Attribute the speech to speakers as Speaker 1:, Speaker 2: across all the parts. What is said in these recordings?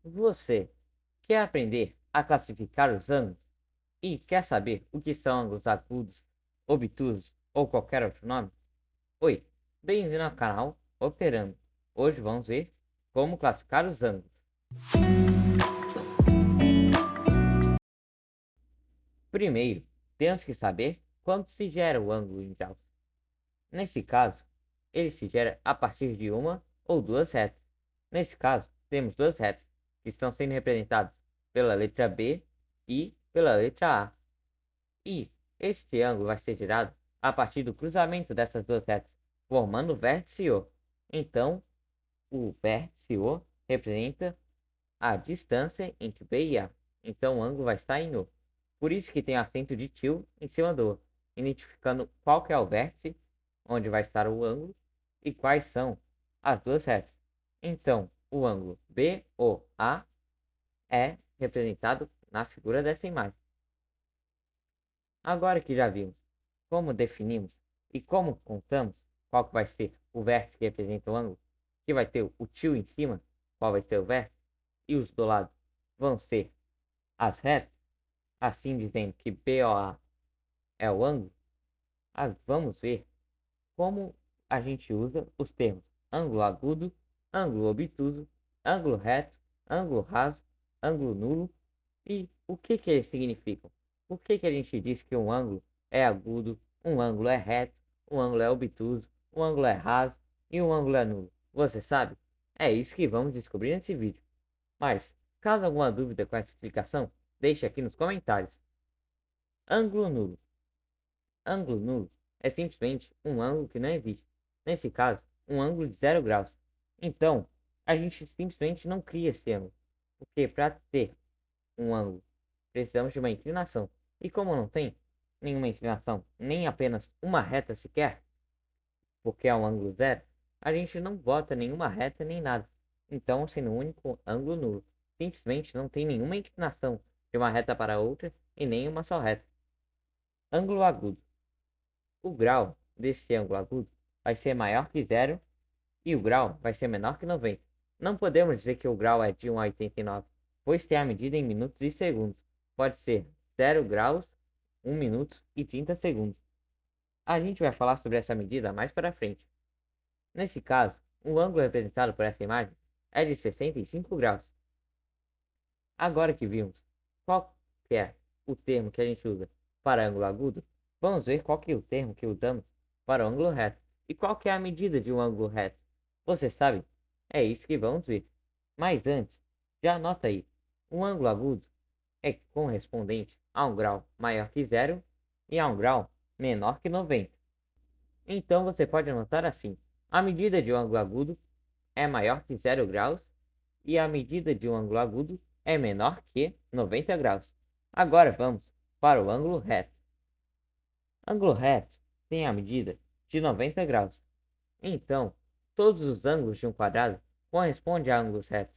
Speaker 1: Você quer aprender a classificar os ângulos e quer saber o que são ângulos agudos, obtusos ou qualquer outro nome? Oi, bem-vindo ao canal Operando. Hoje vamos ver como classificar os ângulos. Primeiro, temos que saber quando se gera o ângulo em graus. Nesse caso, ele se gera a partir de uma ou duas retas. Nesse caso, temos duas retas que estão sendo representadas pela letra B e pela letra A. E este ângulo vai ser gerado a partir do cruzamento dessas duas retas, formando o vértice O. Então, o vértice O representa a distância entre B e A. Então, o ângulo vai estar em O. Por isso que tem acento de tio em cima do O, identificando qual que é o vértice onde vai estar o ângulo e quais são as duas retas. Então, o ângulo BOA é representado na figura dessa imagem. Agora que já vimos como definimos e como contamos qual que vai ser o vértice que representa o ângulo, que vai ter o tio em cima, qual vai ser o vértice, e os do lado vão ser as retas, assim dizendo que BOA é o ângulo, vamos ver como a gente usa os termos ângulo agudo, ângulo obtuso, ângulo reto, ângulo raso, ângulo nulo e o que eles significam. Por que a gente diz que um ângulo é agudo, um ângulo é reto, um ângulo é obtuso, um ângulo é raso e um ângulo é nulo? Você sabe? É isso que vamos descobrir nesse vídeo. Mas, caso alguma dúvida com essa explicação, deixe aqui nos comentários. Ângulo nulo. Ângulo nulo é simplesmente um ângulo que não existe. Nesse caso, um ângulo de 0 graus. Então, a gente simplesmente não cria esse ângulo. Porque para ter um ângulo, precisamos de uma inclinação. E como não tem nenhuma inclinação, nem apenas uma reta sequer, porque é um ângulo zero, a gente não bota nenhuma reta nem nada. Então, sendo um único ângulo nulo, simplesmente não tem nenhuma inclinação de uma reta para outra e nem uma só reta. Ângulo agudo. O grau desse ângulo agudo vai ser maior que zero e o grau vai ser menor que 90. Não podemos dizer que o grau é de 1 a 89, pois tem a medida em minutos e segundos. Pode ser 0 graus, 1 minuto e 30 segundos. A gente vai falar sobre essa medida mais para frente. Nesse caso, o ângulo representado por essa imagem é de 65 graus. Agora que vimos qual que é o termo que a gente usa para ângulo agudo, vamos ver qual que é o termo que usamos para o ângulo reto e qual que é a medida de um ângulo reto. Você sabe? É isso que vamos ver. Mas antes, já anota aí, um ângulo agudo é correspondente a um grau maior que zero e a um grau menor que 90. Então você pode anotar assim: a medida de um ângulo agudo é maior que 0 graus e a medida de um ângulo agudo é menor que 90 graus. Agora vamos para o ângulo reto. Ângulo reto tem a medida de 90 graus. Então, todos os ângulos de um quadrado correspondem a ângulos retos.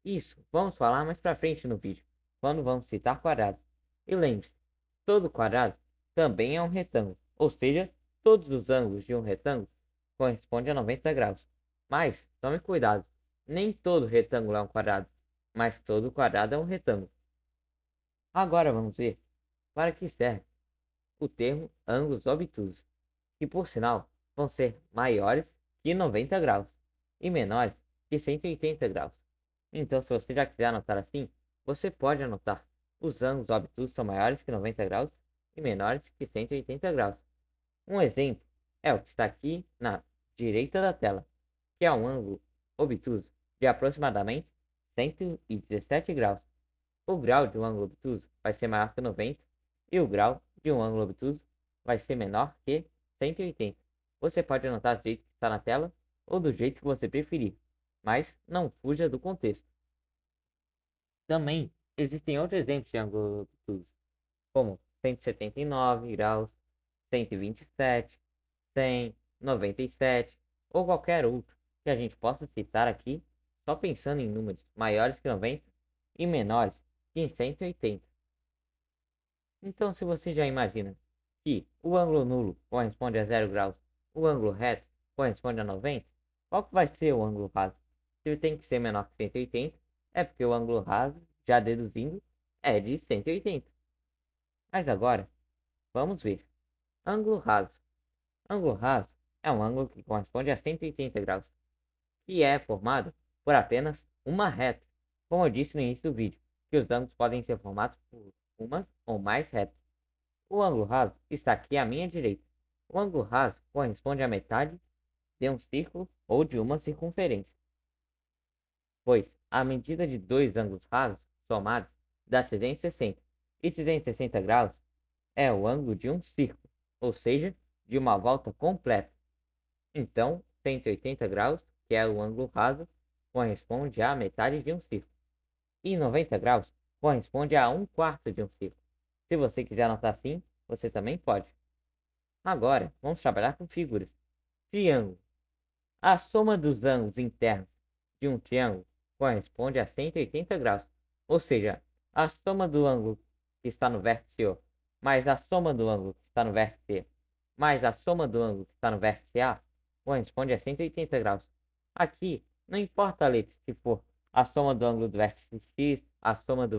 Speaker 1: Isso vamos falar mais para frente no vídeo, quando vamos citar quadrados. E lembre-se, todo quadrado também é um retângulo, ou seja, todos os ângulos de um retângulo correspondem a 90 graus. Mas tome cuidado, nem todo retângulo é um quadrado, mas todo quadrado é um retângulo. Agora vamos ver para que serve o termo ângulos obtusos, que por sinal vão ser maiores que 90 graus e menores que 180 graus. Então, se você já quiser anotar assim, você pode anotar: os ângulos obtusos são maiores que 90 graus e menores que 180 graus. Um exemplo é o que está aqui na direita da tela, que é um ângulo obtuso de aproximadamente 117 graus. O grau de um ângulo obtuso vai ser maior que 90 e o grau de um ângulo obtuso vai ser menor que 180. Você pode anotar do jeito que está na tela ou do jeito que você preferir, mas não fuja do contexto. Também existem outros exemplos de ângulo obtuso, como 179 graus, 127, 100, 97 ou qualquer outro que a gente possa citar aqui, só pensando em números maiores que 90 e menores que 180. Então, se você já imagina que o ângulo nulo corresponde a 0 graus, o ângulo reto corresponde a 90, qual que vai ser o ângulo raso? Ele tem que ser menor que 180 É porque o ângulo raso, já deduzindo, é de 180. Mas agora, vamos ver. Ângulo raso. Ângulo raso é um ângulo que corresponde a 180 graus, e é formado por apenas uma reta. Como eu disse no início do vídeo, que os ângulos podem ser formados por uma ou mais retas. O ângulo raso está aqui à minha direita. O ângulo raso corresponde à metade de um círculo ou de uma circunferência, pois a medida de dois ângulos rasos somados dá 360, e 360 graus é o ângulo de um círculo, ou seja, de uma volta completa. Então, 180 graus, que é o ângulo raso, corresponde à metade de um círculo, e 90 graus corresponde a um quarto de um círculo. Se você quiser anotar assim, você também pode. Agora, vamos trabalhar com figuras. Triângulo. A soma dos ângulos internos de um triângulo corresponde a 180 graus. Ou seja, a soma do ângulo que está no vértice O mais a soma do ângulo que está no vértice E mais a soma do ângulo que está no vértice A corresponde a 180 graus. Aqui, não importa a letra, se for a soma do ângulo do vértice X, a soma do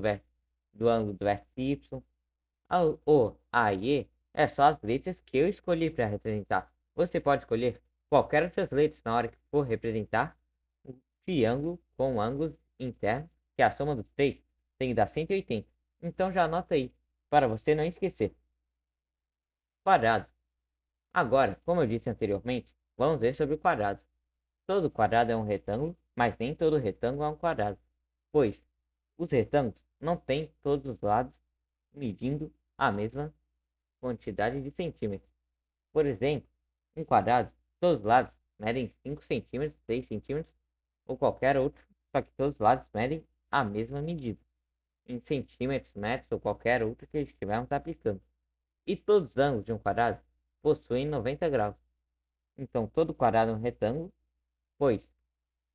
Speaker 1: ângulo do vértice Y, O, A e E é só as letras que eu escolhi para representar. Você pode escolher qualquer outras letras na hora que for representar um triângulo com ângulos internos, que a soma dos três tem que dar 180. Então já anota aí, para você não esquecer. Quadrado. Agora, como eu disse anteriormente, vamos ver sobre o quadrado. Todo quadrado é um retângulo, mas nem todo retângulo é um quadrado, pois os retângulos não têm todos os lados medindo a mesma quantidade de centímetros. Por exemplo, um quadrado, todos os lados medem 5 centímetros, 6 centímetros ou qualquer outro, só que todos os lados medem a mesma medida, em centímetros, metros ou qualquer outro que estivermos aplicando. E todos os ângulos de um quadrado possuem 90 graus. Então todo quadrado é um retângulo, pois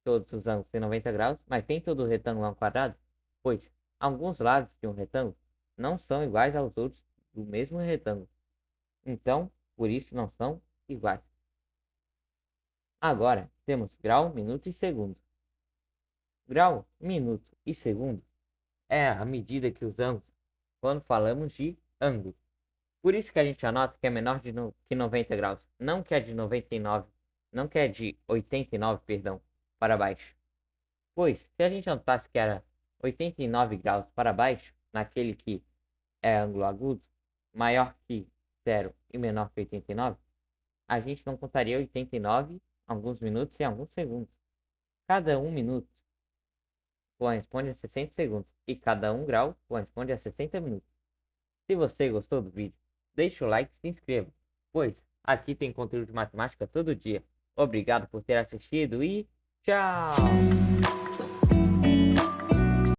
Speaker 1: todos os ângulos têm 90 graus, mas nem todo retângulo é um quadrado, pois alguns lados de um retângulo não são iguais aos outros do mesmo retângulo. Então, por isso não são iguais. Agora, temos grau, minuto e segundo. Grau, minuto e segundo é a medida que usamos quando falamos de ângulo. Por isso que a gente anota que é menor que 90 graus, não que é de 99, não que é de 89, perdão, para baixo. Pois, se a gente anotasse que era 89 graus para baixo, naquele que é ângulo agudo, maior que 0 e menor que 89, a gente não contaria 89 alguns minutos e alguns segundos. Cada 1 minuto corresponde a 60 segundos e cada 1 grau corresponde a 60 minutos. Se você gostou do vídeo, deixe o like e se inscreva, pois aqui tem conteúdo de matemática todo dia. Obrigado por ter assistido e tchau!